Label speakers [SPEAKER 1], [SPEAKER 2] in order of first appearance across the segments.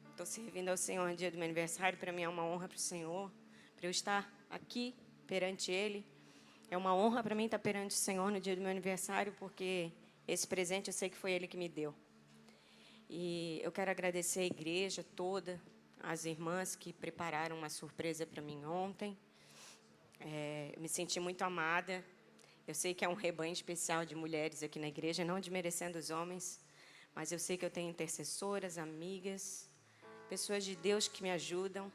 [SPEAKER 1] Estou servindo ao Senhor no dia do meu aniversário. Para mim é uma honra para o Senhor, para eu estar aqui perante Ele. É uma honra para mim estar perante o Senhor no dia do meu aniversário, porque esse presente eu sei que foi Ele que me deu. E eu quero agradecer a igreja toda, as irmãs que prepararam uma surpresa para mim ontem. Eu me senti muito amada. Eu sei que é um rebanho especial de mulheres aqui na igreja, não desmerecendo os homens, mas eu sei que eu tenho intercessoras, amigas, pessoas de Deus que me ajudam,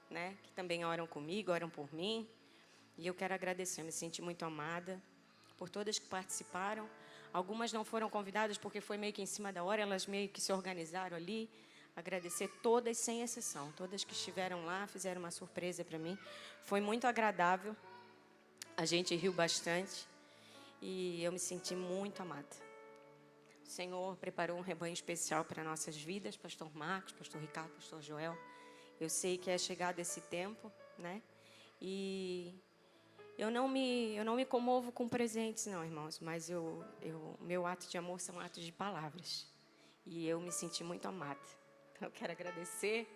[SPEAKER 1] né? Que também oram comigo, oram por mim. E eu quero agradecer, eu me senti muito amada por todas que participaram. Algumas não foram convidadas porque foi meio que em cima da hora, elas meio que se organizaram ali. Agradecer todas, sem exceção. Todas que estiveram lá, fizeram uma surpresa para mim. Foi muito agradável. A gente riu bastante. E eu me senti muito amada. O Senhor preparou um rebanho especial para nossas vidas, pastor Marcos, pastor Ricardo, pastor Joel. Eu sei que é chegado esse tempo, né? E eu não me comovo com presentes, não, irmãos, mas meu ato de amor são atos de palavras. E eu me senti muito amada. Então, eu quero agradecer.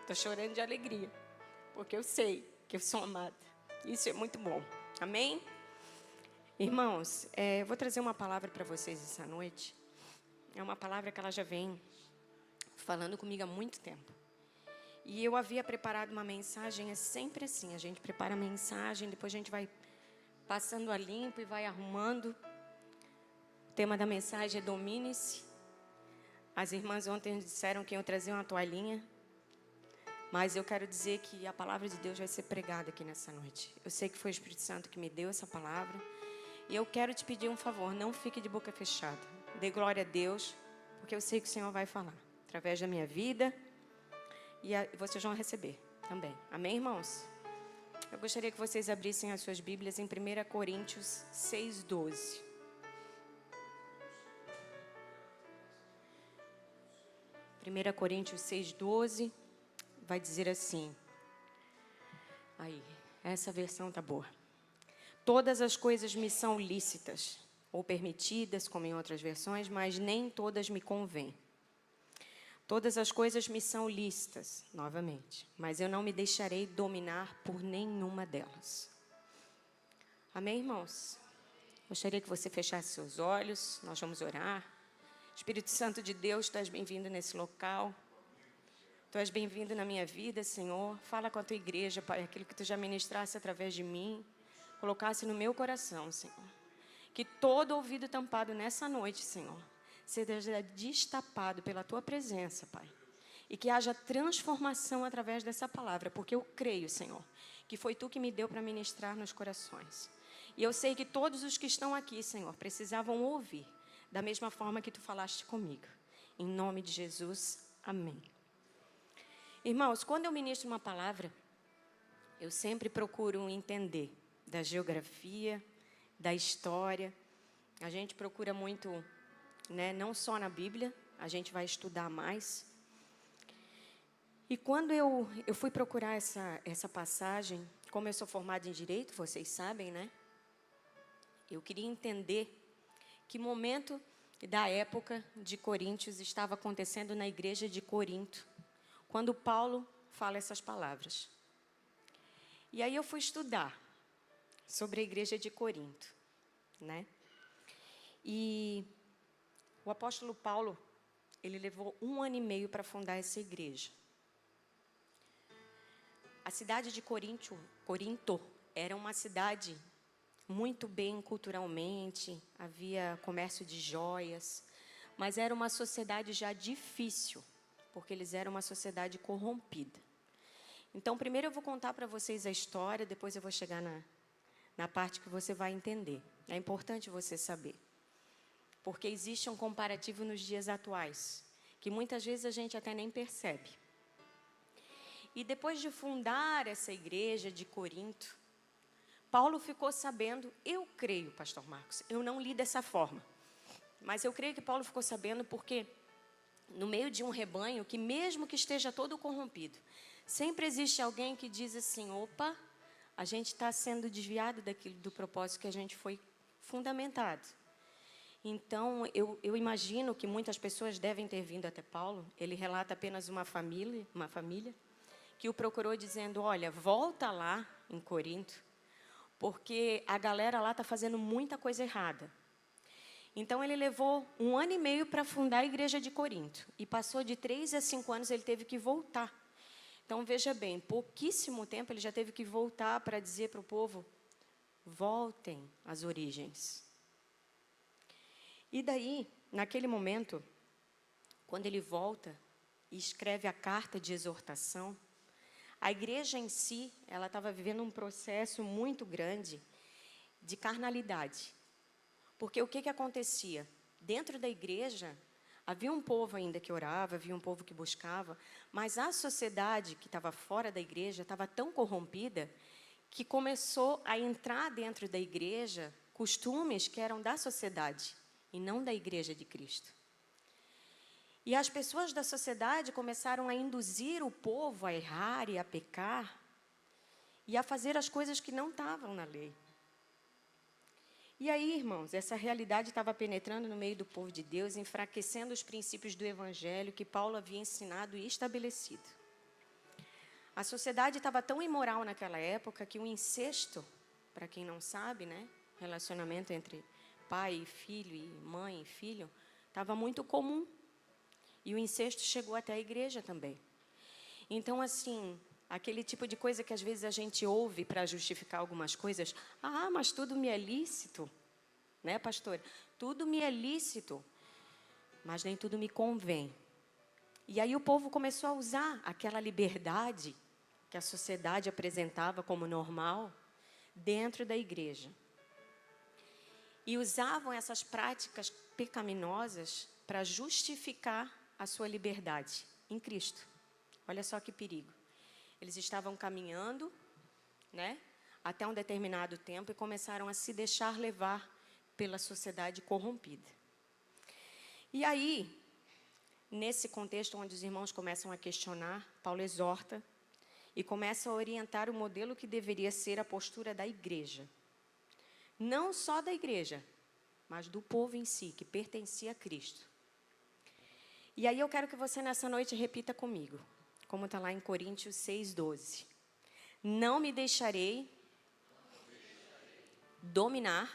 [SPEAKER 1] Estou chorando de alegria, porque eu sei que eu sou amada. Isso é muito bom. Amém? Irmãos, eu vou trazer uma palavra para vocês essa noite. É uma palavra que ela já vem falando comigo há muito tempo. E eu havia preparado uma mensagem, é sempre assim, a gente prepara a mensagem, depois a gente vai passando a limpo e vai arrumando. O tema da mensagem é Domine-se. As irmãs ontem disseram que iam trazer uma toalhinha, mas eu quero dizer que a palavra de Deus vai ser pregada aqui nessa noite. Eu sei que foi o Espírito Santo que me deu essa palavra. E eu quero te pedir um favor, não fique de boca fechada. Dê glória a Deus, porque eu sei que o Senhor vai falar através da minha vida e vocês vão receber também. Amém, irmãos? Eu gostaria que vocês abrissem as suas Bíblias em 1 Coríntios 6:12. 1 Coríntios 6:12 vai dizer assim. Aí, essa versão tá boa. Todas as coisas me são lícitas, ou permitidas, como em outras versões, mas nem todas me convêm. Todas as coisas me são lícitas, novamente, mas eu não me deixarei dominar por nenhuma delas. Amém, irmãos? Gostaria que você fechasse seus olhos, nós vamos orar. Espírito Santo de Deus, tu és bem-vindo nesse local. Tu és bem-vindo na minha vida, Senhor. Fala com a tua igreja, Pai, aquilo que tu já ministrasse através de mim. Colocasse no meu coração, Senhor. Que todo ouvido tampado nessa noite, Senhor, seja destapado pela Tua presença, Pai. E que haja transformação através dessa palavra, porque eu creio, Senhor, que foi Tu que me deu para ministrar nos corações. E eu sei que todos os que estão aqui, Senhor, precisavam ouvir, da mesma forma que Tu falaste comigo. Em nome de Jesus, amém. Irmãos, quando eu ministro uma palavra, eu sempre procuro entender da geografia, da história. A gente procura muito, né, não só na Bíblia, a gente vai estudar mais. E quando eu fui procurar essa passagem, como eu sou formada em Direito, vocês sabem, né? Eu queria entender que momento da época de Coríntios estava acontecendo na igreja de Corinto, quando Paulo fala essas palavras. E aí eu fui estudar sobre a igreja de Corinto, né? E o apóstolo Paulo, ele levou 1 ano e meio para fundar essa igreja. A cidade de Corinto era uma cidade muito bem culturalmente, havia comércio de joias, mas era uma sociedade já difícil, porque eles eram uma sociedade corrompida. Então, primeiro eu vou contar para vocês a história, depois eu vou chegar na parte que você vai entender. É importante você saber. Porque existe um comparativo nos dias atuais, que muitas vezes a gente até nem percebe. E depois de fundar essa igreja de Corinto, Paulo ficou sabendo, eu creio, pastor Marcos, eu não li dessa forma, mas eu creio que Paulo ficou sabendo porque no meio de um rebanho, que mesmo que esteja todo corrompido, sempre existe alguém que diz assim, opa, a gente está sendo desviado do propósito que a gente foi fundamentado. Então, eu imagino que muitas pessoas devem ter vindo até Paulo. Ele relata apenas uma família que o procurou dizendo, olha, volta lá em Corinto, porque a galera lá está fazendo muita coisa errada. Então, ele levou 1 ano e meio para fundar a igreja de Corinto. E passou de 3 a 5 anos, ele teve que voltar. Então, veja bem, pouquíssimo tempo ele já teve que voltar para dizer para o povo, voltem às origens. E daí, naquele momento, quando ele volta e escreve a carta de exortação, a igreja em si, ela estava vivendo um processo muito grande de carnalidade. Porque o que acontecia? Dentro da igreja, havia um povo ainda que orava, havia um povo que buscava, mas a sociedade que estava fora da igreja estava tão corrompida que começou a entrar dentro da igreja costumes que eram da sociedade e não da igreja de Cristo. E as pessoas da sociedade começaram a induzir o povo a errar e a pecar e a fazer as coisas que não estavam na lei. E aí, irmãos, essa realidade estava penetrando no meio do povo de Deus, enfraquecendo os princípios do Evangelho que Paulo havia ensinado e estabelecido. A sociedade estava tão imoral naquela época que o incesto, para quem não sabe, né, relacionamento entre pai e filho e mãe e filho, estava muito comum. E o incesto chegou até a igreja também. Então, assim, aquele tipo de coisa que às vezes a gente ouve para justificar algumas coisas. Ah, mas tudo me é lícito. Né, pastor? Tudo me é lícito, mas nem tudo me convém. E aí o povo começou a usar aquela liberdade que a sociedade apresentava como normal dentro da igreja. E usavam essas práticas pecaminosas para justificar a sua liberdade em Cristo. Olha só que perigo. Eles estavam caminhando, né, até um determinado tempo e começaram a se deixar levar pela sociedade corrompida. E aí, nesse contexto onde os irmãos começam a questionar, Paulo exorta e começa a orientar o modelo que deveria ser a postura da igreja. Não só da igreja, mas do povo em si, que pertencia a Cristo. E aí eu quero que você nessa noite repita comigo, como está lá em Coríntios 6:12. Não me deixarei dominar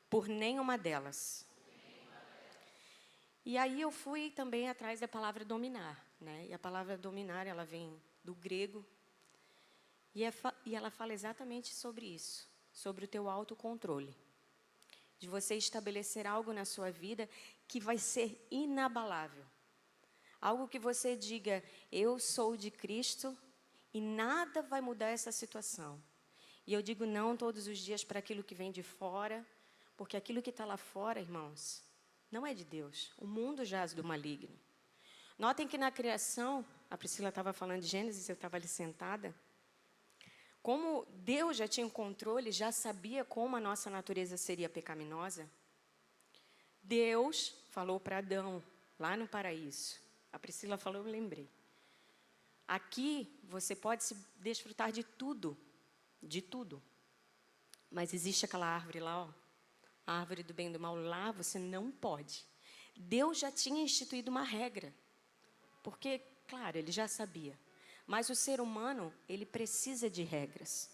[SPEAKER 1] por nenhuma delas. E aí eu fui também atrás da palavra dominar, né? E a palavra dominar, ela vem do grego, e ela fala exatamente sobre isso, sobre o teu autocontrole. De você estabelecer algo na sua vida que vai ser inabalável. Algo que você diga, eu sou de Cristo e nada vai mudar essa situação. E eu digo não todos os dias para aquilo que vem de fora, porque aquilo que está lá fora, irmãos, não é de Deus. O mundo jaz do maligno. Notem que na criação, a Priscila estava falando de Gênesis, eu estava ali sentada. Como Deus já tinha um controle, já sabia como a nossa natureza seria pecaminosa, Deus falou para Adão, lá no paraíso. A Priscila falou, eu lembrei. Aqui você pode se desfrutar de tudo, mas existe aquela árvore lá, ó, a árvore do bem e do mal, lá você não pode. Deus já tinha instituído uma regra, porque, claro, ele já sabia. Mas o ser humano, ele precisa de regras.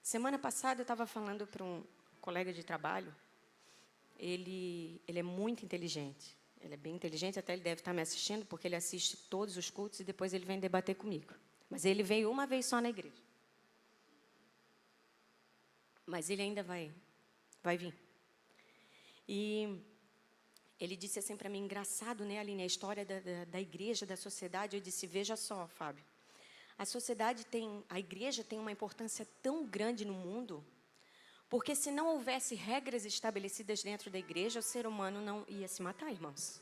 [SPEAKER 1] Semana passada eu estava falando para um colega de trabalho, ele é muito inteligente. Ele é bem inteligente, até ele deve estar me assistindo, porque ele assiste todos os cultos e depois ele vem debater comigo. Mas ele veio uma vez só na igreja. Mas ele ainda vai vir. E ele disse assim para mim, engraçado, né, Aline, a história da igreja, da sociedade. Eu disse, veja só, Fábio, a igreja tem uma importância tão grande no mundo, porque se não houvesse regras estabelecidas dentro da igreja, o ser humano não ia se matar, irmãos.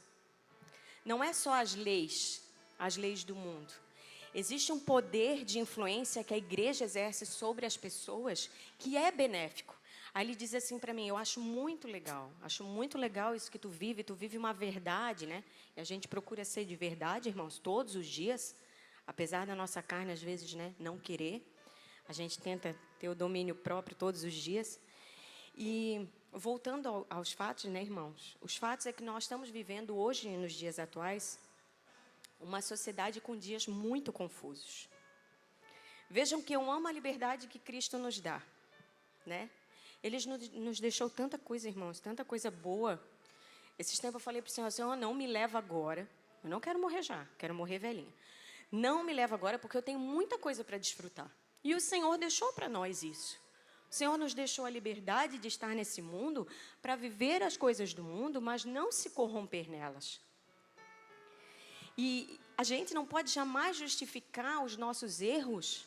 [SPEAKER 1] Não é só as leis do mundo. Existe um poder de influência que a igreja exerce sobre as pessoas que é benéfico. Aí ele diz assim para mim, eu acho muito legal isso que tu vive uma verdade, né? E a gente procura ser de verdade, irmãos, todos os dias, apesar da nossa carne, às vezes, né, não querer. A gente tenta ter o domínio próprio todos os dias. E voltando aos fatos, né, irmãos? Os fatos é que nós estamos vivendo hoje, nos dias atuais, uma sociedade com dias muito confusos. Vejam que eu amo a liberdade que Cristo nos dá, né? Ele nos deixou tanta coisa, irmãos, tanta coisa boa. Esses tempos eu falei para o Senhor, Senhor, não me leva agora. Eu não quero morrer já, quero morrer velhinha. Não me leva agora, porque eu tenho muita coisa para desfrutar. E o Senhor deixou para nós isso. O Senhor nos deixou a liberdade de estar nesse mundo para viver as coisas do mundo, mas não se corromper nelas. E a gente não pode jamais justificar os nossos erros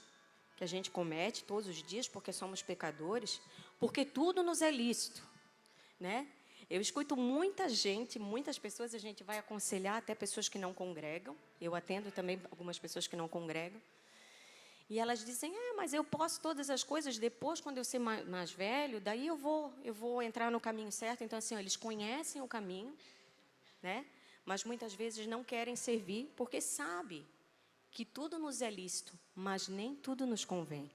[SPEAKER 1] que a gente comete todos os dias, porque somos pecadores, porque tudo nos é lícito, né? Eu escuto muita gente, muitas pessoas, a gente vai aconselhar até pessoas que não congregam. Eu atendo também algumas pessoas que não congregam. E elas dizem, mas eu posso todas as coisas depois, quando eu ser mais velho, daí eu vou entrar no caminho certo. Então, assim, eles conhecem o caminho, né? Mas muitas vezes não querem servir, porque sabe que tudo nos é lícito, mas nem tudo nos convém.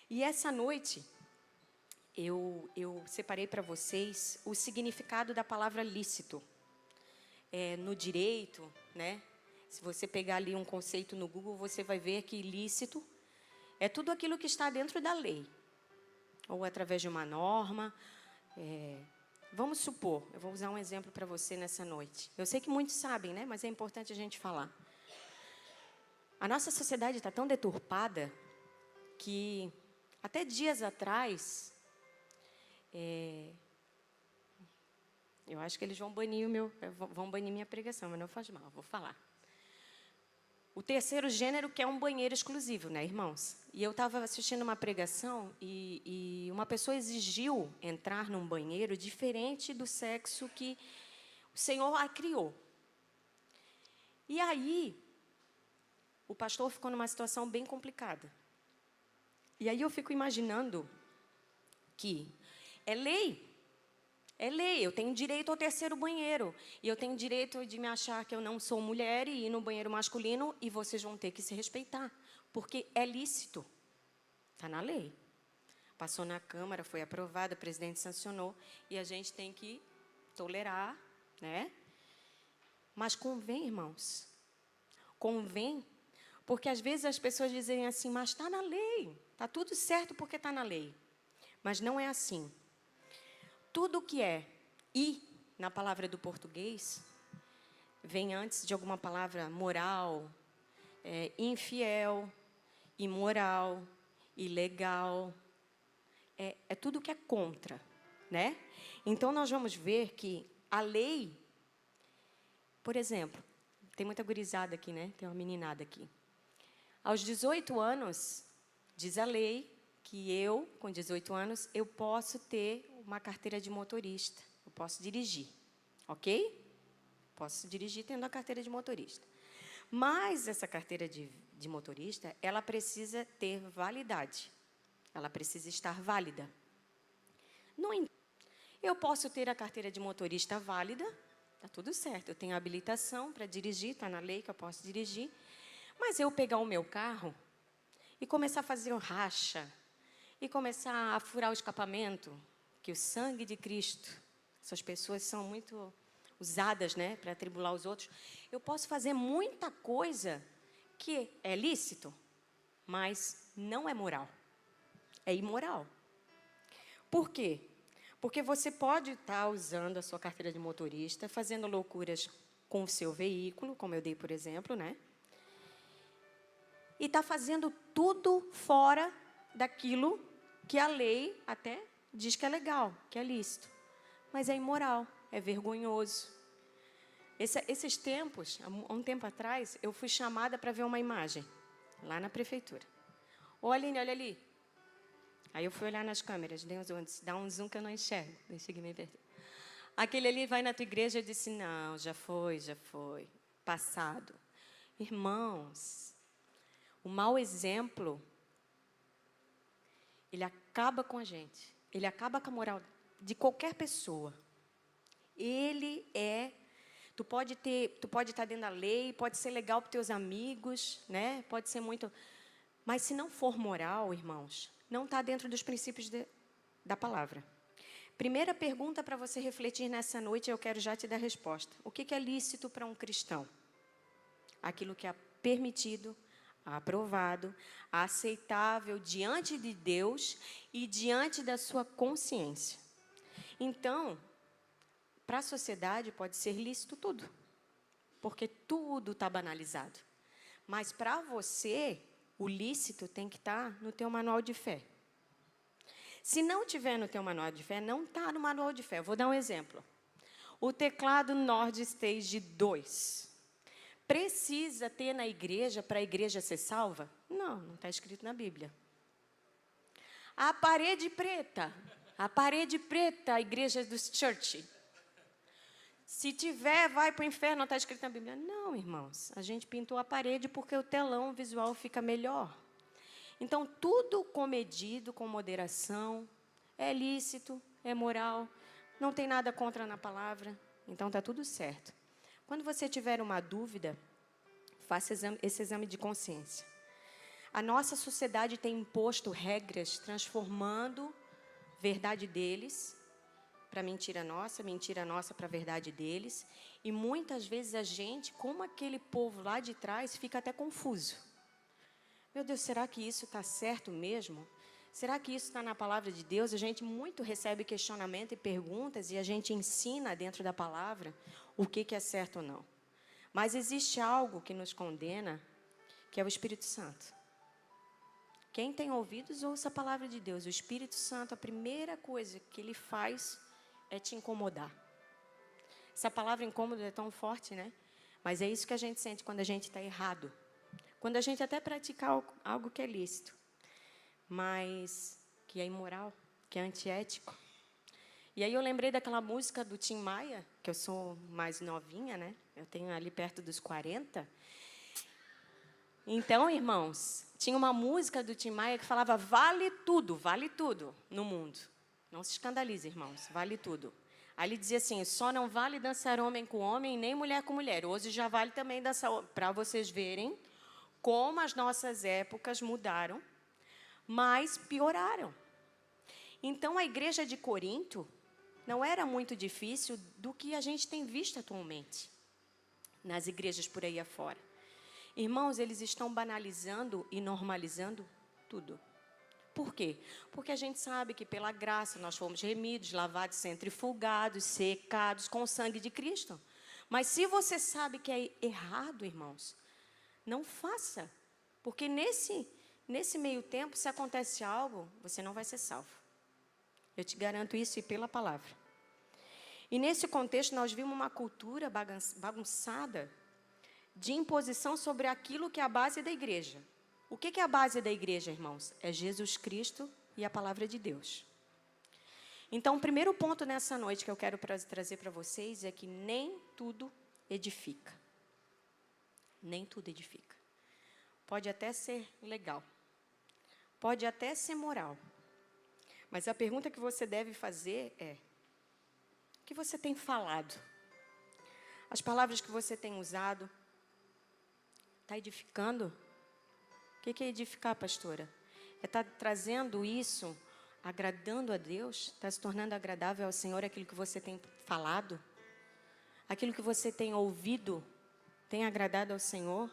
[SPEAKER 1] E essa noite, eu separei para vocês o significado da palavra lícito. No direito, né? Se você pegar ali um conceito no Google, você vai ver que lícito é tudo aquilo que está dentro da lei, ou através de uma norma. Vamos supor, eu vou usar um exemplo para você nessa noite. Eu sei que muitos sabem, né? Mas é importante a gente falar. A nossa sociedade está tão deturpada que até dias atrás, eu acho que eles vão banir minha pregação, mas não faz mal, vou falar. O terceiro gênero, que é um banheiro exclusivo, né, irmãos? E eu estava assistindo uma pregação e uma pessoa exigiu entrar num banheiro diferente do sexo que o Senhor a criou. E aí, o pastor ficou numa situação bem complicada. E aí eu fico imaginando que é lei, eu tenho direito ao terceiro banheiro, e eu tenho direito de me achar que eu não sou mulher e ir no banheiro masculino, e vocês vão ter que se respeitar, porque é lícito, está na lei. Passou na Câmara, foi aprovado, o presidente sancionou, e a gente tem que tolerar, né? Mas convém, irmãos, convém, porque às vezes as pessoas dizem assim, mas está na lei, está tudo certo porque está na lei. Mas não é assim. Tudo que é "e", na palavra do português, vem antes de alguma palavra moral, infiel, imoral, ilegal. É tudo que é contra, né? Então, nós vamos ver que a lei, por exemplo, tem muita gurizada aqui, né? Tem uma meninada aqui. Aos 18 anos, diz a lei que eu, com 18 anos, eu posso ter uma carteira de motorista. Eu posso dirigir, ok? Posso dirigir tendo a carteira de motorista. Mas essa carteira de motorista, ela precisa ter validade. Ela precisa estar válida. No entanto, eu posso ter a carteira de motorista válida, está tudo certo. Eu tenho habilitação para dirigir, está na lei que eu posso dirigir. Mas eu pegar o meu carro e começar a fazer um racha, e começar a furar o escapamento, que o sangue de Cristo, essas pessoas são muito usadas, né, para atribular os outros. Eu posso fazer muita coisa que é lícito, mas não é moral. É imoral. Por quê? Porque você pode estar usando a sua carteira de motorista, fazendo loucuras com o seu veículo, como eu dei, por exemplo, né? E está fazendo tudo fora daquilo que a lei até diz que é legal, que é lícito. Mas é imoral, é vergonhoso. Esses tempos, há um tempo atrás, eu fui chamada para ver uma imagem, lá na prefeitura. Ô, Aline, olha ali. Aí eu fui olhar nas câmeras, dá um zoom que eu não enxergo, deixa eu me perder. Aquele ali vai na tua igreja, eu disse, não, já foi, passado. Irmãos, o mau exemplo, ele acaba com a gente. Ele acaba com a moral de qualquer pessoa. Tu pode estar dentro da lei, pode ser legal para os teus amigos, né? Pode ser muito... Mas se não for moral, irmãos, não está dentro dos princípios da palavra. Primeira pergunta para você refletir nessa noite, eu quero já te dar a resposta. O que é lícito para um cristão? Aquilo que é permitido, aprovado, aceitável diante de Deus e diante da sua consciência. Então, para a sociedade pode ser lícito tudo, porque tudo está banalizado. Mas para você, o lícito tem que estar no teu manual de fé. Se não tiver no teu manual de fé, não está no manual de fé. Eu vou dar um exemplo. O teclado Nord Stage 2. Precisa ter na igreja para a igreja ser salva? Não, não está escrito na Bíblia. A parede preta, a igreja dos church. Se tiver, vai para o inferno, não está escrito na Bíblia. Não, irmãos, a gente pintou a parede porque o telão visual fica melhor. Então, tudo comedido, com moderação, é lícito, é moral, não tem nada contra na palavra, então está tudo certo. Quando você tiver uma dúvida, faça esse exame de consciência. A nossa sociedade tem imposto regras, transformando verdade deles para mentira nossa para a verdade deles, e muitas vezes a gente, como aquele povo lá de trás, fica até confuso. Meu Deus, será que isso está certo mesmo? Será que isso está na palavra de Deus? A gente muito recebe questionamento e perguntas e a gente ensina dentro da palavra o que é certo ou não. Mas existe algo que nos condena, que é o Espírito Santo. Quem tem ouvidos, ouça a palavra de Deus. O Espírito Santo, a primeira coisa que ele faz é te incomodar. Essa palavra incômodo é tão forte, né? Mas é isso que a gente sente quando a gente está errado. Quando a gente até pratica algo que é lícito, mas que é imoral, que é antiético. E aí eu lembrei daquela música do Tim Maia, que eu sou mais novinha, né? Eu tenho ali perto dos 40. Então, irmãos, tinha uma música do Tim Maia que falava vale tudo no mundo. Não se escandalize, irmãos, vale tudo. Aí ele dizia assim, só não vale dançar homem com homem, nem mulher com mulher. Hoje já vale também dançar, para vocês verem como as nossas épocas mudaram, mas pioraram. Então, a igreja de Corinto não era muito difícil do que a gente tem visto atualmente nas igrejas por aí afora. Irmãos, eles estão banalizando e normalizando tudo. Por quê? Porque a gente sabe que pela graça nós fomos remidos, lavados, centrifugados, secados com o sangue de Cristo. Mas se você sabe que é errado, irmãos, não faça, porque nesse meio tempo, se acontece algo, você não vai ser salvo. Eu te garanto isso e pela palavra. E nesse contexto, nós vimos uma cultura bagunçada de imposição sobre aquilo que é a base da igreja. O que é a base da igreja, irmãos? É Jesus Cristo e a palavra de Deus. Então, o primeiro ponto nessa noite que eu quero trazer para vocês é que nem tudo edifica. Nem tudo edifica. Pode até ser legal. Pode até ser moral. Mas a pergunta que você deve fazer é: o que você tem falado? As palavras que você tem usado, está edificando? O que é edificar, pastora? É estar trazendo isso, agradando a Deus? Está se tornando agradável ao Senhor aquilo que você tem falado? Aquilo que você tem ouvido tem agradado ao Senhor?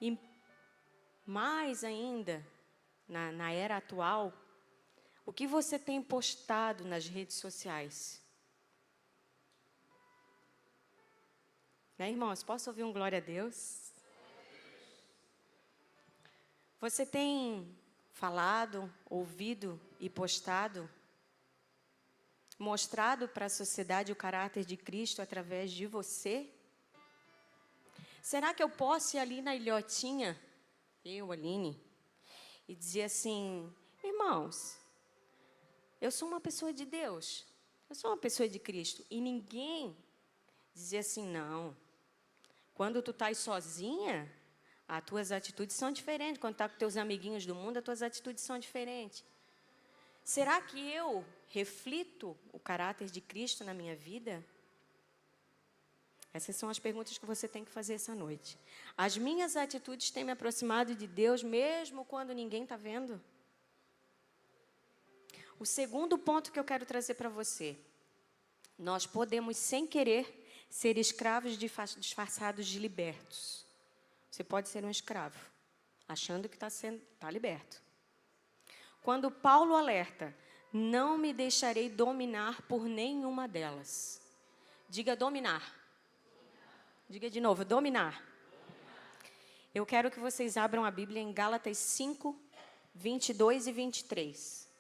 [SPEAKER 1] E mais ainda, na era atual, o que você tem postado nas redes sociais? Né, irmãos? Posso ouvir um glória a Deus? Você tem falado, ouvido e postado, mostrado para a sociedade o caráter de Cristo através de você? Será que eu posso ir ali na ilhotinha, eu, Aline, e dizer assim, irmãos, eu sou uma pessoa de Deus, eu sou uma pessoa de Cristo, e ninguém dizer assim, não, quando tu estás sozinha, as tuas atitudes são diferentes, quando tu está com teus amiguinhos do mundo, as tuas atitudes são diferentes. Será que eu reflito o caráter de Cristo na minha vida? Essas são as perguntas que você tem que fazer essa noite. As minhas atitudes têm me aproximado de Deus, mesmo quando ninguém está vendo? O segundo ponto que eu quero trazer para você. Nós podemos, sem querer, ser escravos disfarçados de libertos. Você pode ser um escravo, achando que está liberto. Quando Paulo alerta, não me deixarei dominar por nenhuma delas. Diga dominar. Diga de novo, dominar. Eu quero que vocês abram a Bíblia em Gálatas 5, 22 e 23.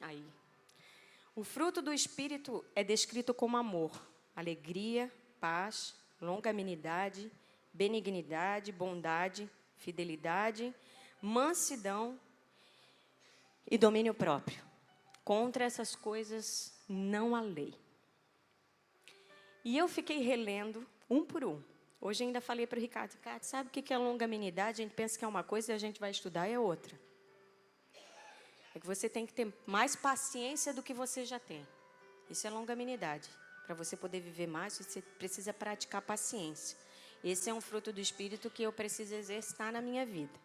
[SPEAKER 1] Aí. O fruto do Espírito é descrito como amor, alegria, paz, longanimidade, benignidade, bondade, fidelidade, mansidão e domínio próprio. Contra essas coisas não há lei. E eu fiquei relendo um por um. Hoje ainda falei para o Ricardo, sabe o que é longanimidade? A gente pensa que é uma coisa e a gente vai estudar é outra. É que você tem que ter mais paciência do que você já tem. Isso é longanimidade. Para você poder viver mais, você precisa praticar paciência. Esse é um fruto do Espírito que eu preciso exercitar na minha vida.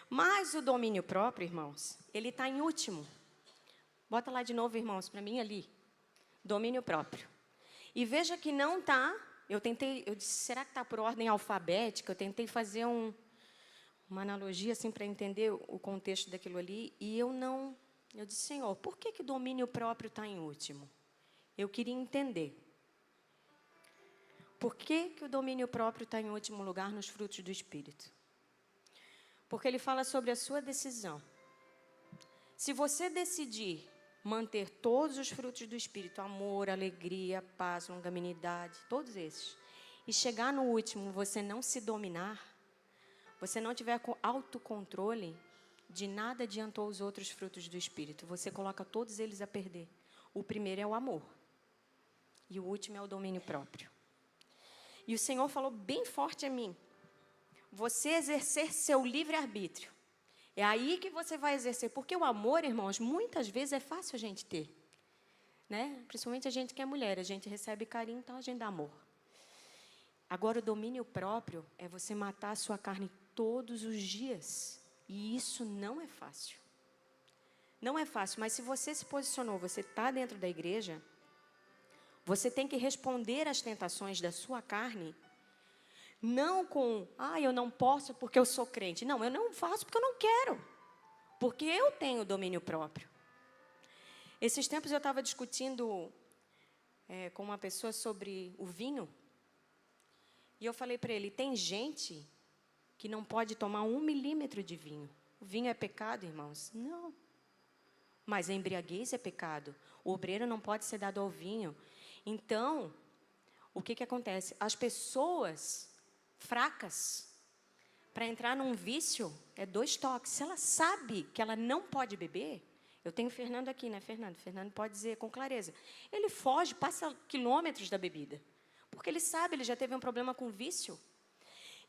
[SPEAKER 1] Mas o domínio próprio, irmãos, ele está em último. Bota lá de novo, irmãos, para mim ali. Domínio próprio. E veja que não está, eu disse, será que está por ordem alfabética? Eu tentei fazer uma analogia assim para entender o contexto daquilo ali, e eu disse, Senhor, por que o domínio próprio está em último? Eu queria entender. Por que o domínio próprio está em último lugar nos frutos do Espírito? Porque ele fala sobre a sua decisão. Se você decidir manter todos os frutos do Espírito, amor, alegria, paz, longanimidade, todos esses, e chegar no último, você não se dominar, você não tiver autocontrole, de nada adiantou os outros frutos do Espírito. Você coloca todos eles a perder. O primeiro é o amor. E o último é o domínio próprio. E o Senhor falou bem forte a mim. Você exercer seu livre-arbítrio. É aí que você vai exercer. Porque o amor, irmãos, muitas vezes é fácil a gente ter. Né? Principalmente a gente que é mulher. A gente recebe carinho, então a gente dá amor. Agora, o domínio próprio é você matar a sua carne todos os dias. E isso não é fácil. Não é fácil, mas se você se posicionou, você está dentro da igreja, você tem que responder às tentações da sua carne, não com, eu não posso porque eu sou crente. Não, eu não faço porque eu não quero. Porque eu tenho domínio próprio. Esses tempos eu estava discutindo com uma pessoa sobre o vinho. E eu falei para ele, tem gente que não pode tomar 1 milímetro de vinho. O vinho é pecado, irmãos? Não. Mas a embriaguez é pecado. O obreiro não pode ser dado ao vinho. Então, o que acontece? As pessoas fracas, para entrar num vício, é 2 toques. Se ela sabe que ela não pode beber, eu tenho o Fernando aqui, né, Fernando? Fernando pode dizer com clareza. Ele foge, passa quilômetros da bebida. Porque ele sabe, ele já teve um problema com vício.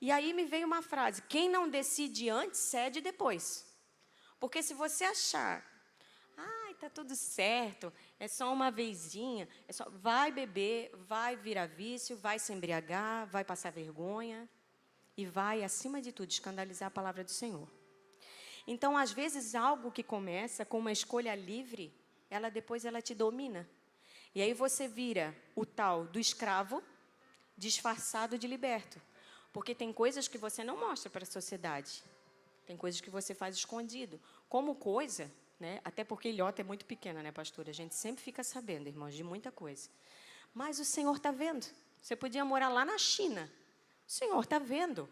[SPEAKER 1] E aí me veio uma frase, quem não decide antes, cede depois. Porque se você achar, está tudo certo, é só uma vezinha, vai beber, vai virar vício, vai se embriagar, vai passar vergonha e vai, acima de tudo, escandalizar a palavra do Senhor. Então, às vezes, algo que começa com uma escolha livre, depois ela te domina. E aí você vira o tal do escravo disfarçado de liberto. Porque tem coisas que você não mostra para a sociedade. Tem coisas que você faz escondido. Como coisa, né? Até porque ilhota é muito pequena, né, pastora? A gente sempre fica sabendo, irmãos, de muita coisa. Mas o Senhor está vendo. Você podia morar lá na China. O Senhor está vendo.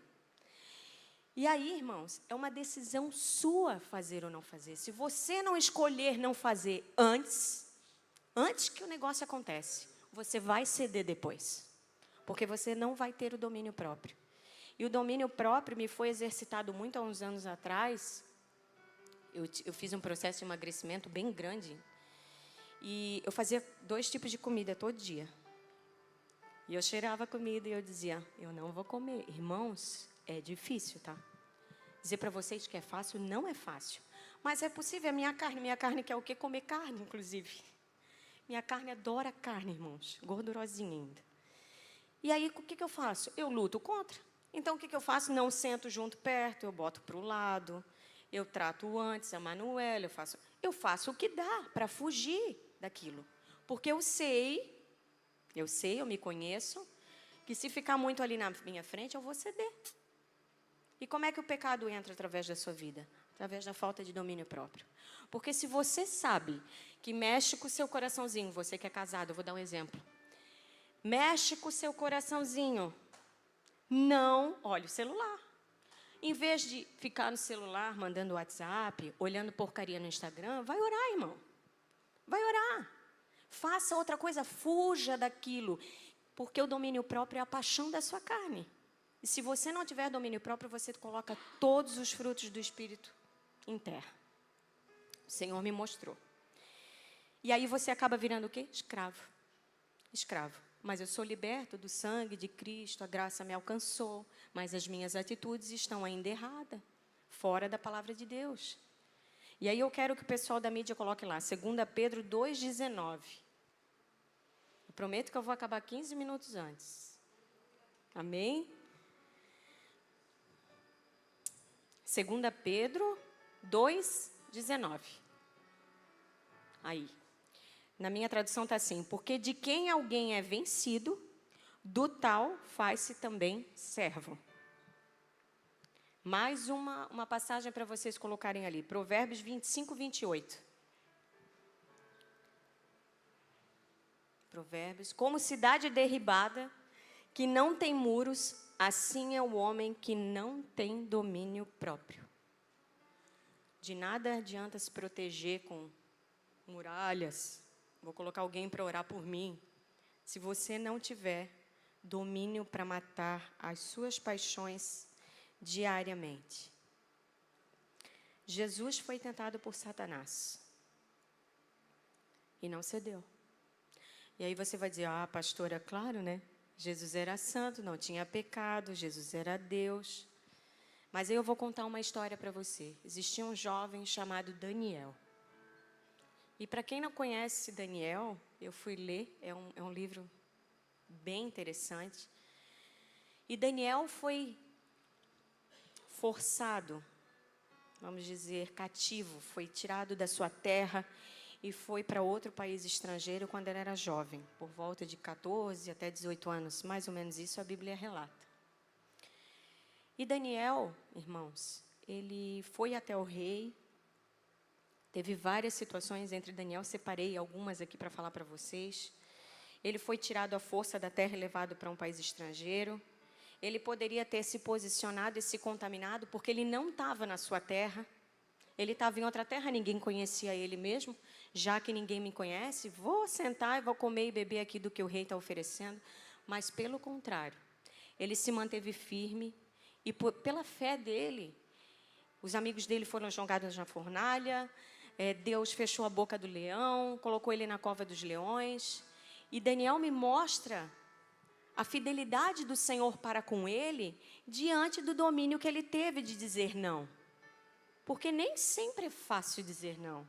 [SPEAKER 1] E aí, irmãos, é uma decisão sua fazer ou não fazer. Se você não escolher não fazer antes que o negócio acontece, você vai ceder depois. Porque você não vai ter o domínio próprio. E o domínio próprio me foi exercitado muito há uns anos atrás. Eu fiz um processo de emagrecimento bem grande. E eu fazia 2 tipos de comida todo dia. E eu cheirava a comida e eu dizia, eu não vou comer. Irmãos, é difícil, tá? Dizer para vocês que é fácil, não é fácil. Mas é possível, a minha carne quer o quê? Comer carne, inclusive. Minha carne adora carne, irmãos. Gordurosinha ainda. E aí, o que eu faço? Eu luto contra. Então, o que eu faço? Não sento junto perto, eu boto para o lado, eu trato antes a Manuela, eu faço o que dá para fugir daquilo. Porque eu sei, eu me conheço, que se ficar muito ali na minha frente, eu vou ceder. E como é que o pecado entra através da sua vida? Através da falta de domínio próprio. Porque se você sabe que mexe com o seu coraçãozinho, você que é casado, eu vou dar um exemplo. Mexe com o seu coraçãozinho, não olhe o celular. Em vez de ficar no celular, mandando WhatsApp, olhando porcaria no Instagram, vai orar, irmão. Vai orar. Faça outra coisa, fuja daquilo. Porque o domínio próprio é a paixão da sua carne. E se você não tiver domínio próprio, você coloca todos os frutos do Espírito em terra. O Senhor me mostrou. E aí você acaba virando o quê? Escravo. Escravo. Mas eu sou liberto do sangue de Cristo, a graça me alcançou, mas as minhas atitudes estão ainda erradas, fora da palavra de Deus. E aí eu quero que o pessoal da mídia coloque lá, 2 Pedro 2,19. Eu prometo que eu vou acabar 15 minutos antes. Amém? 2 Pedro 2,19. Aí. Na minha tradução está assim, porque de quem alguém é vencido, do tal faz-se também servo. Mais uma passagem para vocês colocarem ali, Provérbios 25, 28. Provérbios, como cidade derribada, que não tem muros, assim é o homem que não tem domínio próprio. De nada adianta se proteger com muralhas. Vou colocar alguém para orar por mim. Se você não tiver domínio para matar as suas paixões diariamente. Jesus foi tentado por Satanás. E não cedeu. E aí você vai dizer, pastora, claro, né? Jesus era santo, não tinha pecado, Jesus era Deus. Mas aí eu vou contar uma história para você. Existia um jovem chamado Daniel. E para quem não conhece Daniel, eu fui ler, é um livro bem interessante. E Daniel foi forçado, vamos dizer, cativo, foi tirado da sua terra e foi para outro país estrangeiro quando ele era jovem, por volta de 14 até 18 anos, mais ou menos isso a Bíblia relata. E Daniel, irmãos, ele foi até o rei. Teve várias situações entre Daniel, separei algumas aqui para falar para vocês. Ele foi tirado à força da terra e levado para um país estrangeiro. Ele poderia ter se posicionado e se contaminado, porque ele não estava na sua terra. Ele estava em outra terra, ninguém conhecia ele mesmo. Já que ninguém me conhece, vou sentar e vou comer e beber aqui do que o rei está oferecendo. Mas, pelo contrário, ele se manteve firme e, pela fé dele, os amigos dele foram jogados na fornalha. Deus fechou a boca do leão, colocou ele na cova dos leões. E Daniel me mostra a fidelidade do Senhor para com ele, diante do domínio que ele teve de dizer não. Porque nem sempre é fácil dizer não.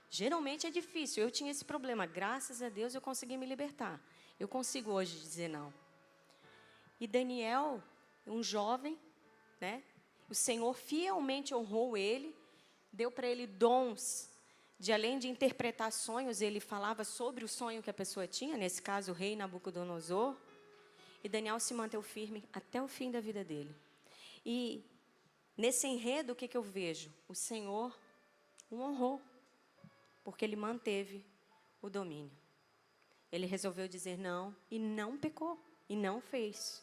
[SPEAKER 1] Geralmente é difícil. Eu tinha esse problema. Graças a Deus eu consegui me libertar. Eu consigo hoje dizer não. E Daniel, um jovem, né? O Senhor fielmente honrou ele, deu para ele dons de, além de interpretar sonhos, ele falava sobre o sonho que a pessoa tinha, nesse caso o rei Nabucodonosor. E Daniel se manteve firme até o fim da vida dele. E nesse enredo, o que eu vejo? O Senhor o honrou, porque ele manteve o domínio. Ele resolveu dizer não e não pecou, e não fez.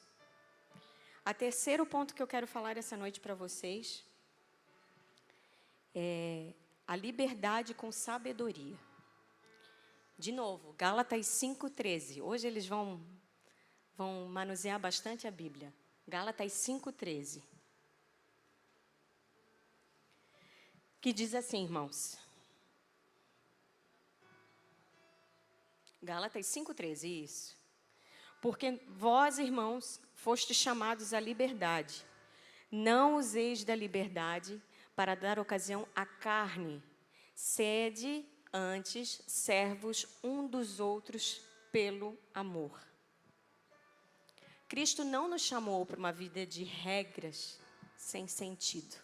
[SPEAKER 1] O terceiro ponto que eu quero falar essa noite para vocês é a liberdade com sabedoria. De novo, Gálatas 5,13. Hoje eles vão manusear bastante a Bíblia. Gálatas 5,13. Que diz assim, irmãos. Gálatas 5,13, isso. Porque vós, irmãos, fostes chamados à liberdade. Não useis da liberdade para dar ocasião à carne. Sede antes servos um dos outros pelo amor. Cristo não nos chamou para uma vida de regras sem sentido.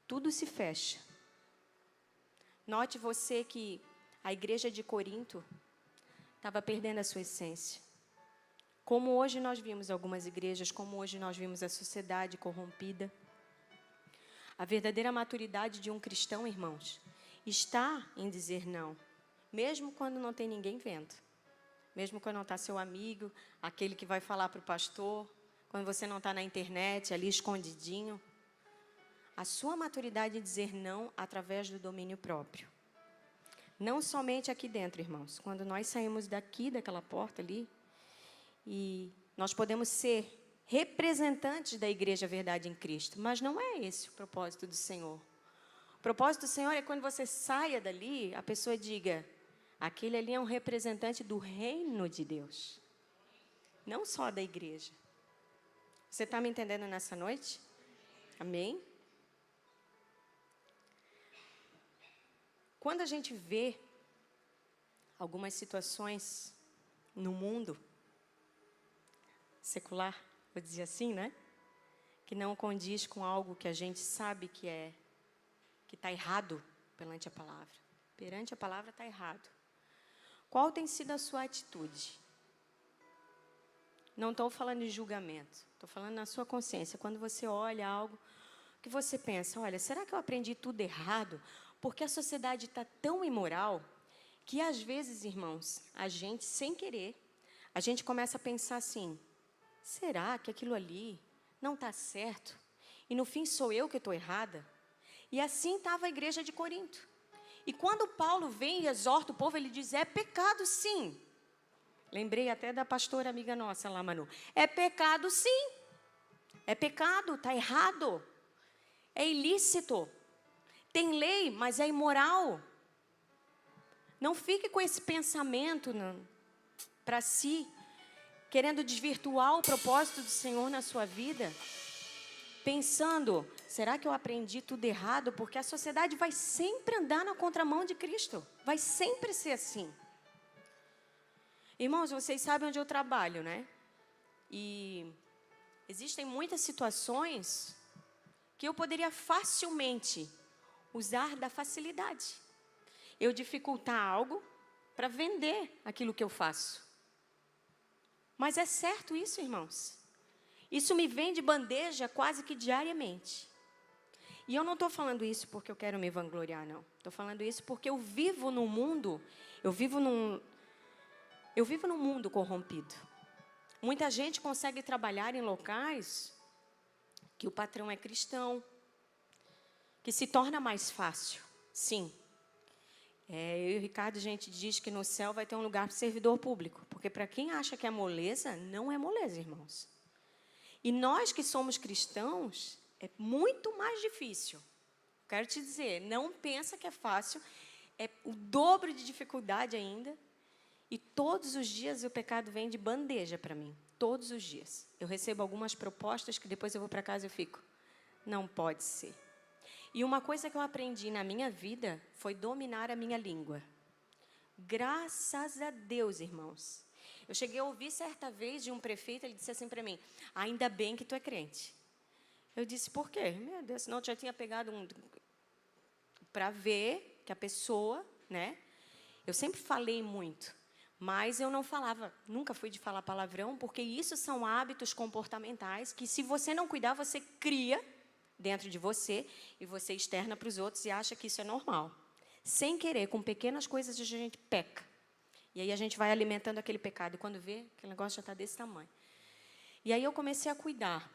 [SPEAKER 1] Tudo se fecha. Note você que a igreja de Corinto estava perdendo a sua essência. Como hoje nós vimos algumas igrejas, como hoje nós vimos a sociedade corrompida. A verdadeira maturidade de um cristão, irmãos, está em dizer não, mesmo quando não tem ninguém vendo. Mesmo quando não está seu amigo, aquele que vai falar para o pastor, quando você não está na internet, ali escondidinho. A sua maturidade é dizer não através do domínio próprio. Não somente aqui dentro, irmãos. Quando nós saímos daqui, daquela porta ali, e nós podemos ser representantes da Igreja Verdade em Cristo, mas não é esse o propósito do Senhor. O propósito do Senhor é quando você saia dali, a pessoa diga: aquele ali é um representante do reino de Deus, não só da igreja. Você está me entendendo nessa noite? Amém? Quando a gente vê algumas situações no mundo secular, vou dizer assim, né? Que não condiz com algo que a gente sabe que está errado perante a palavra. Perante a palavra está errado. Qual tem sido a sua atitude? Não estou falando de julgamento, estou falando na sua consciência. Quando você olha algo, que você pensa, olha, será que eu aprendi tudo errado? Porque a sociedade está tão imoral que às vezes, irmãos, a gente, sem querer, a gente começa a pensar assim, será que aquilo ali não está certo? E no fim sou eu que estou errada? E assim estava a igreja de Corinto. E quando Paulo vem e exorta o povo, ele diz, é pecado sim. Lembrei até da pastora amiga nossa lá, Manu. É pecado sim. É pecado, está errado. É ilícito. Tem lei, mas é imoral. Não fique com esse pensamento para si, querendo desvirtuar o propósito do Senhor na sua vida. Pensando, será que eu aprendi tudo errado? Porque a sociedade vai sempre andar na contramão de Cristo. Vai sempre ser assim. Irmãos, vocês sabem onde eu trabalho, né? E existem muitas situações que eu poderia facilmente usar da facilidade. Eu dificultar algo para vender aquilo que eu faço. Mas é certo isso, irmãos? Isso me vem de bandeja quase que diariamente. E eu não estou falando isso porque eu quero me vangloriar, não. Estou falando isso porque eu vivo num mundo, eu vivo num mundo corrompido. Muita gente consegue trabalhar em locais que o patrão é cristão, que se torna mais fácil. Sim. Eu e o Ricardo, a gente diz que no céu vai ter um lugar para servidor público. Porque para quem acha que é moleza, não é moleza, irmãos. E nós que somos cristãos, é muito mais difícil. Quero te dizer, não pensa que é fácil, é o dobro de dificuldade ainda. E todos os dias o pecado vem de bandeja para mim. Todos os dias. Eu recebo algumas propostas que depois eu vou para casa e eu fico, não pode ser. E uma coisa que eu aprendi na minha vida foi dominar a minha língua. Graças a Deus, irmãos. Eu cheguei a ouvir certa vez de um prefeito, ele disse assim para mim, ainda bem que tu é crente. Eu disse, por quê? Meu Deus, senão eu já tinha pegado para ver que a pessoa, né? Eu sempre falei muito, mas eu não falava, nunca fui de falar palavrão, porque isso são hábitos comportamentais que se você não cuidar, você cria dentro de você e você externa para os outros e acha que isso é normal. Sem querer, com pequenas coisas a gente peca. E aí a gente vai alimentando aquele pecado. E quando vê, aquele negócio já está desse tamanho. E aí eu comecei a cuidar.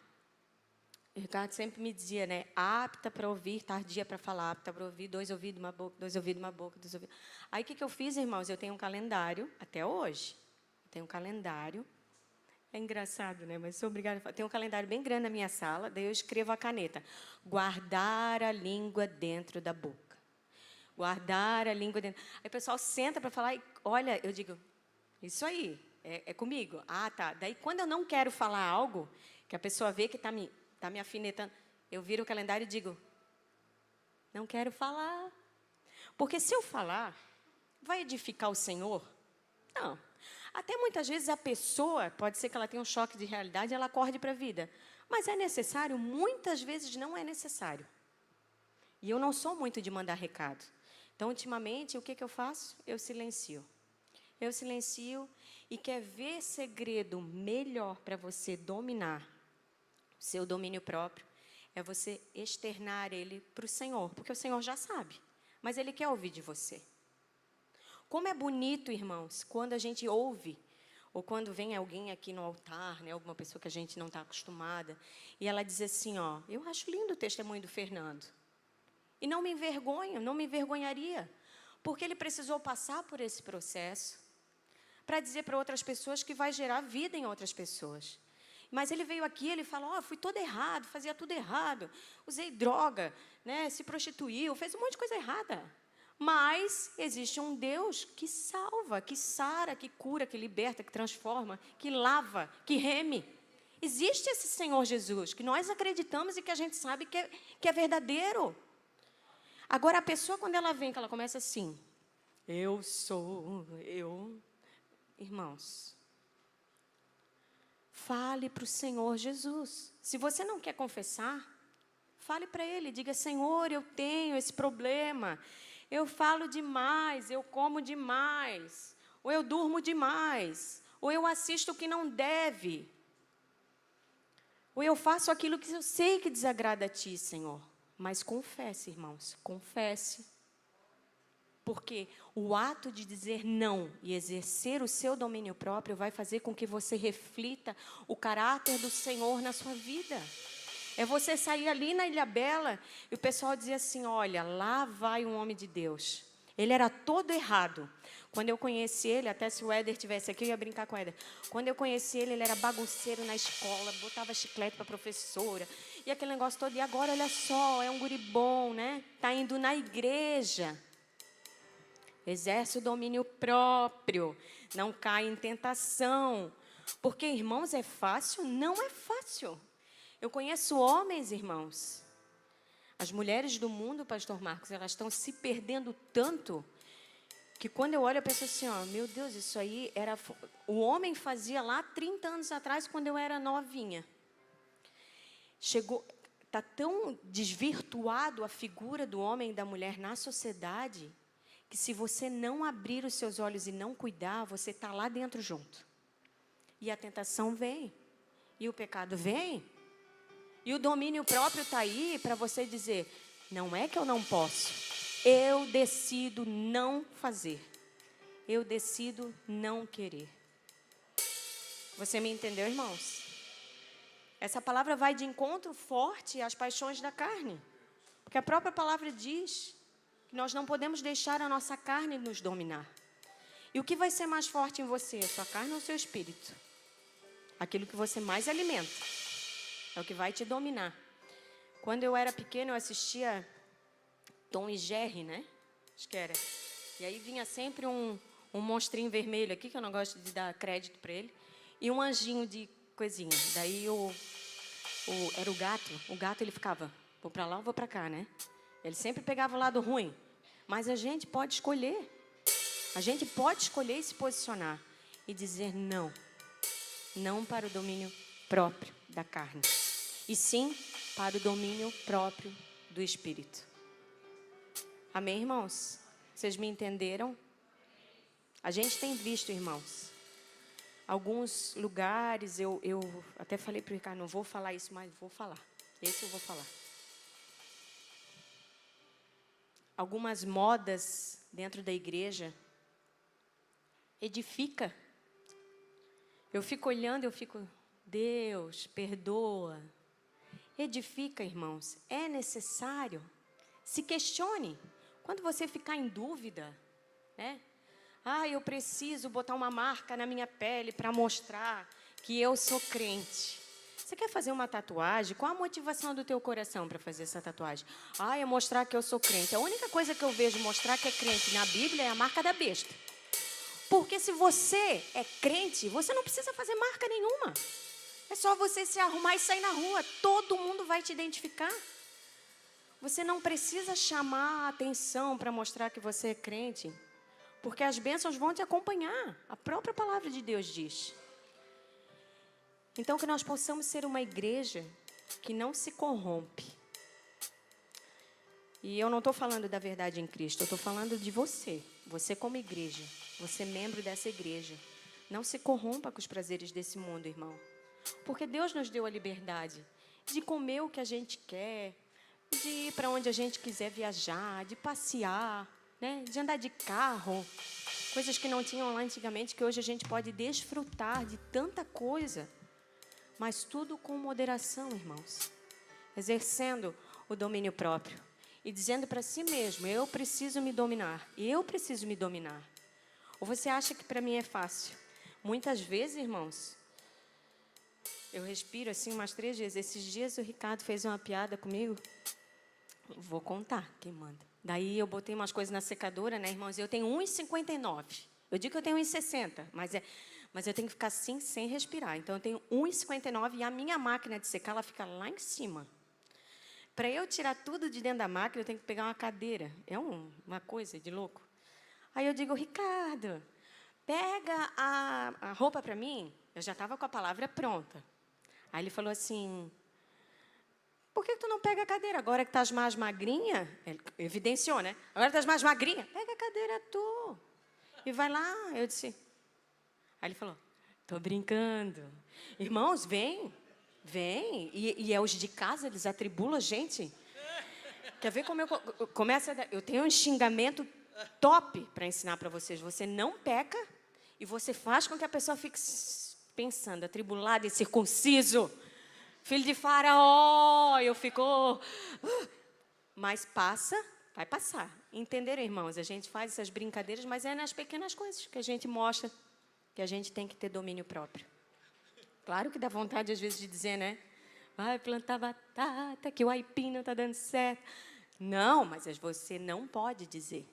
[SPEAKER 1] O Ricardo sempre me dizia, né? Apta para ouvir, tardia para falar. Apta para ouvir, 2 ouvidos, uma boca, 2 ouvidos, uma boca, 2 ouvidos. Aí o que eu fiz, irmãos? Eu tenho um calendário, até hoje. Eu tenho um calendário. É engraçado, né? Mas sou obrigada a falar. Tem um calendário bem grande na minha sala, daí eu escrevo a caneta. Guardar a língua dentro da boca. Guardar a língua dentro. Aí o pessoal senta para falar e olha, eu digo, isso aí, é comigo. Ah, tá. Daí quando eu não quero falar algo, que a pessoa vê que está me afinetando, eu viro o calendário e digo, não quero falar. Porque se eu falar, vai edificar o Senhor? Não. Até muitas vezes a pessoa, pode ser que ela tenha um choque de realidade, ela acorde para a vida. Mas é necessário? Muitas vezes não é necessário. E eu não sou muito de mandar recado. Então, ultimamente, o que eu faço? Eu silencio. Eu silencio e quer ver segredo melhor para você dominar o seu domínio próprio, é você externar ele para o Senhor, porque o Senhor já sabe, mas Ele quer ouvir de você. Como é bonito, irmãos, quando a gente ouve, ou quando vem alguém aqui no altar, né, alguma pessoa que a gente não está acostumada, e ela diz assim, ó, eu acho lindo o testemunho do Fernando. E não me envergonho, não me envergonharia, porque ele precisou passar por esse processo para dizer para outras pessoas que vai gerar vida em outras pessoas. Mas ele veio aqui, ele falou, fui todo errado, fazia tudo errado, usei droga, né, se prostituiu, fez um monte de coisa errada. Mas existe um Deus que salva, que sara, que cura, que liberta, que transforma, que lava, que reme. Existe esse Senhor Jesus, que nós acreditamos e que a gente sabe que é verdadeiro. Agora, a pessoa, quando ela vem, que ela começa assim, eu sou, irmãos, fale para o Senhor Jesus. Se você não quer confessar, fale para Ele, diga, Senhor, eu tenho esse problema, eu falo demais, eu como demais, ou eu durmo demais, ou eu assisto o que não deve, ou eu faço aquilo que eu sei que desagrada a Ti, Senhor. Mas confesse, irmãos, confesse. Porque o ato de dizer não e exercer o seu domínio próprio vai fazer com que você reflita o caráter do Senhor na sua vida. É você sair ali na Ilhabela e o pessoal dizia assim, olha, lá vai um homem de Deus. Ele era todo errado. Quando eu conheci ele, até se o Éder estivesse aqui, eu ia brincar com o Éder. Quando eu conheci ele, ele era bagunceiro na escola, botava chiclete para a professora, e aquele negócio todo. E agora, olha só, é um guri bom, né? Está indo na igreja. Exerce o domínio próprio, não cai em tentação. Porque, irmãos, é fácil? Não é fácil. Eu conheço homens, irmãos. As mulheres do mundo, pastor Marcos, elas estão se perdendo tanto que quando eu olho, eu penso assim, ó, meu Deus, isso aí era... O homem fazia lá 30 anos atrás, quando eu era novinha. Está tão desvirtuado a figura do homem e da mulher na sociedade, que se você não abrir os seus olhos e não cuidar, você está lá dentro junto. E a tentação vem, e o pecado vem, e o domínio próprio está aí para você dizer, não é que eu não posso, eu decido não fazer, eu decido não querer. Você me entendeu, irmãos? Essa palavra vai de encontro forte às paixões da carne, porque a própria palavra diz que nós não podemos deixar a nossa carne nos dominar. E o que vai ser mais forte em você, a sua carne ou o seu espírito? Aquilo que você mais alimenta é o que vai te dominar. Quando eu era pequena, eu assistia Tom e Jerry, né? Acho que era. E aí vinha sempre um monstrinho vermelho aqui, que eu não gosto de dar crédito para ele, e um anjinho de coisinha. Daí era o gato ele ficava, vou para lá ou vou para cá, né? Ele sempre pegava o lado ruim. Mas a gente pode escolher. A gente pode escolher e se posicionar e dizer não. Não para o domínio próprio da carne, e sim para o domínio próprio do Espírito. Amém, irmãos? Vocês me entenderam? A gente tem visto, irmãos, alguns lugares, eu até falei para o Ricardo, não vou falar isso, mas vou falar. Esse eu vou falar. Algumas modas dentro da igreja edifica. Eu fico olhando, eu fico, Deus, perdoa. Edifica, irmãos, é necessário. Se questione. Quando você ficar em dúvida, né? Eu preciso botar uma marca na minha pele para mostrar que eu sou crente. Você quer fazer uma tatuagem? Qual a motivação do teu coração para fazer essa tatuagem? É mostrar que eu sou crente. A única coisa que eu vejo mostrar que é crente na Bíblia é a marca da besta. Porque se você é crente, você não precisa fazer marca nenhuma. É só você se arrumar e sair na rua. Todo mundo vai te identificar. Você não precisa chamar a atenção para mostrar que você é crente. Porque as bênçãos vão te acompanhar. A própria palavra de Deus diz. Então, que nós possamos ser uma igreja que não se corrompe. E eu não estou falando da verdade em Cristo, eu estou falando de você. Você como igreja, você membro dessa igreja. Não se corrompa com os prazeres desse mundo, irmão. Porque Deus nos deu a liberdade de comer o que a gente quer, de ir para onde a gente quiser viajar, de passear, né? De andar de carro. Coisas que não tinham lá antigamente, que hoje a gente pode desfrutar de tanta coisa. Mas tudo com moderação, irmãos. Exercendo o domínio próprio. E dizendo para si mesmo, eu preciso me dominar. Eu preciso me dominar. Ou você acha que para mim é fácil? Muitas vezes, irmãos, eu respiro assim umas 3 vezes. Esses dias o Ricardo fez uma piada comigo. Vou contar quem manda. Daí eu botei umas coisas na secadora, né, irmãos? Eu tenho 1,59. Eu digo que eu tenho 1,60, mas eu tenho que ficar assim, sem respirar. Então, eu tenho 1,59 e a minha máquina de secar, ela fica lá em cima. Para eu tirar tudo de dentro da máquina, eu tenho que pegar uma cadeira. É uma coisa de louco. Aí eu digo, Ricardo, pega a roupa para mim. Eu já estava com a palavra pronta. Aí ele falou assim, por que tu não pega a cadeira? Agora que estás mais magrinha, ele evidenciou, né? Agora que estás mais magrinha, pega a cadeira tu. E vai lá. Eu disse... Aí ele falou, estou brincando. Irmãos, vem. E é os de casa, eles atribulam a gente. Quer ver como eu começo eu tenho um xingamento top para ensinar para vocês. Você não peca e você faz com que a pessoa fique pensando, atribulado e circunciso. Filho de Faraó, eu fico... Mas vai passar. Entenderam, irmãos? A gente faz essas brincadeiras, mas é nas pequenas coisas que a gente mostra que a gente tem que ter domínio próprio. Claro que dá vontade, às vezes, de dizer, né? Vai plantar batata, que o aipim não está dando certo. Não, mas você não pode dizer.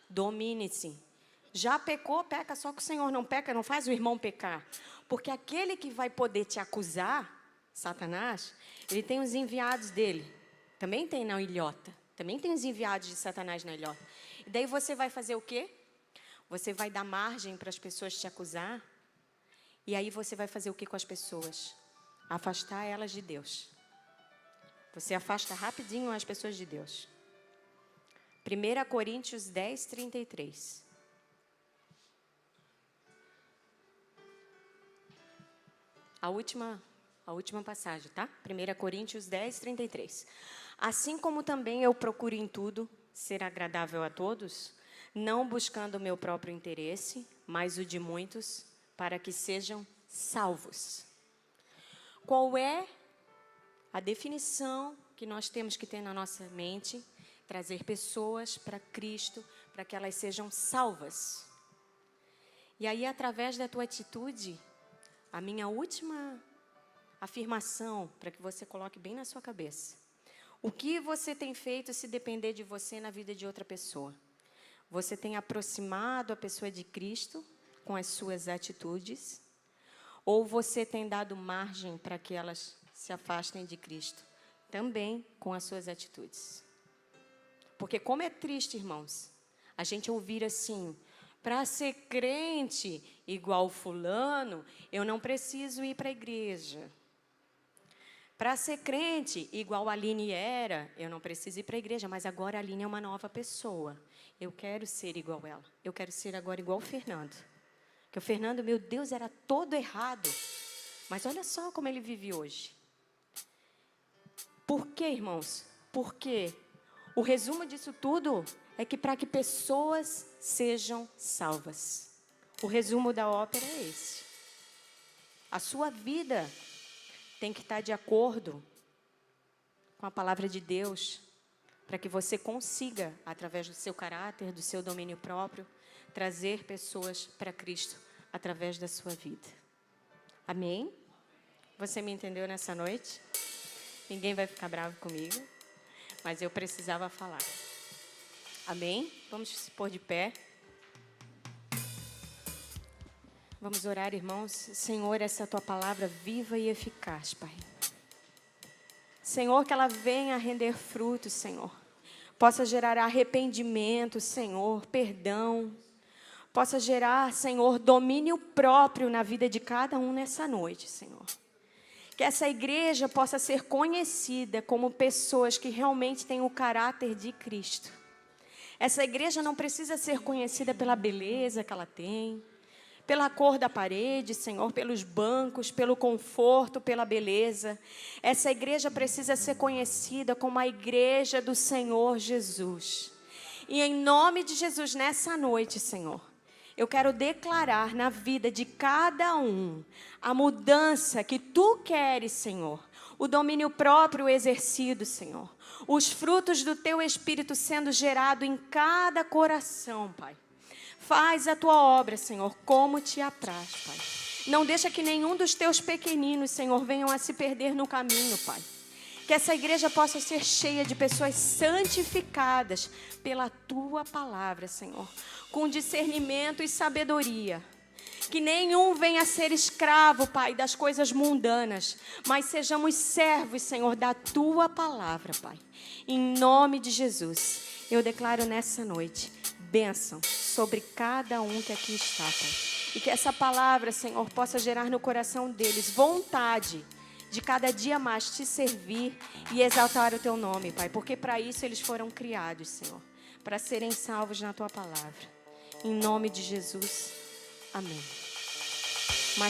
[SPEAKER 1] Domine-se. Já pecou, peca, só que o Senhor não peca, não faz o irmão pecar. Porque aquele que vai poder te acusar, Satanás, ele tem os enviados dele. Também tem na ilhota. Também tem os enviados de Satanás na ilhota. E daí você vai fazer o quê? Você vai dar margem para as pessoas te acusar. E aí você vai fazer o que com as pessoas? Afastar elas de Deus. Você afasta rapidinho as pessoas de Deus. 1 Coríntios 10, 33. A última passagem, tá? 1 Coríntios 10, 33. Assim como também eu procuro em tudo ser agradável a todos, não buscando o meu próprio interesse, mas o de muitos, para que sejam salvos. Qual é a definição que nós temos que ter na nossa mente? Trazer pessoas para Cristo, para que elas sejam salvas. E aí, através da tua atitude, a minha última afirmação, para que você coloque bem na sua cabeça. O que você tem feito se depender de você na vida de outra pessoa? Você tem aproximado a pessoa de Cristo com as suas atitudes? Ou você tem dado margem para que elas se afastem de Cristo? Também com as suas atitudes. Porque como é triste, irmãos, a gente ouvir assim, para ser crente igual fulano, eu não preciso ir para a igreja. Para ser crente igual a Aline era, eu não preciso ir para a igreja, mas agora a Aline é uma nova pessoa. Eu quero ser igual ela. Eu quero ser agora igual o Fernando. Porque o Fernando, meu Deus, era todo errado. Mas olha só como ele vive hoje. Por quê, irmãos? Porque o resumo disso tudo é que para que pessoas sejam salvas. O resumo da ópera é esse. A sua vida tem que estar de acordo com a palavra de Deus, para que você consiga, através do seu caráter, do seu domínio próprio, trazer pessoas para Cristo através da sua vida. Amém? Você me entendeu nessa noite? Ninguém vai ficar bravo comigo, mas eu precisava falar. Amém? Vamos se pôr de pé. Vamos orar, irmãos. Senhor, essa tua palavra viva e eficaz, Pai. Senhor, que ela venha render frutos, Senhor. Possa gerar arrependimento, Senhor, perdão. possa gerar, Senhor, domínio próprio na vida de cada um nessa noite, Senhor. Que essa igreja possa ser conhecida como pessoas que realmente têm o caráter de Cristo. Essa igreja não precisa ser conhecida pela beleza que ela tem, pela cor da parede, Senhor, pelos bancos, pelo conforto, pela beleza. Essa igreja precisa ser conhecida como a igreja do Senhor Jesus. E em nome de Jesus, nessa noite, Senhor, eu quero declarar na vida de cada um a mudança que Tu queres, Senhor. O domínio próprio exercido, Senhor. Os frutos do Teu Espírito sendo gerado em cada coração, Pai. Faz a Tua obra, Senhor, como Te apraz, Pai. Não deixa que nenhum dos Teus pequeninos, Senhor, venham a se perder no caminho, Pai. Que essa igreja possa ser cheia de pessoas santificadas pela Tua palavra, Senhor, com discernimento e sabedoria. Que nenhum venha a ser escravo, Pai, das coisas mundanas, mas sejamos servos, Senhor, da Tua palavra, Pai. Em nome de Jesus, eu declaro nessa noite bênção sobre cada um que aqui está, Pai. E que essa palavra, Senhor, possa gerar no coração deles vontade de cada dia mais Te servir e exaltar o Teu nome, Pai. Porque para isso eles foram criados, Senhor, para serem salvos na Tua palavra. Em nome de Jesus, amém.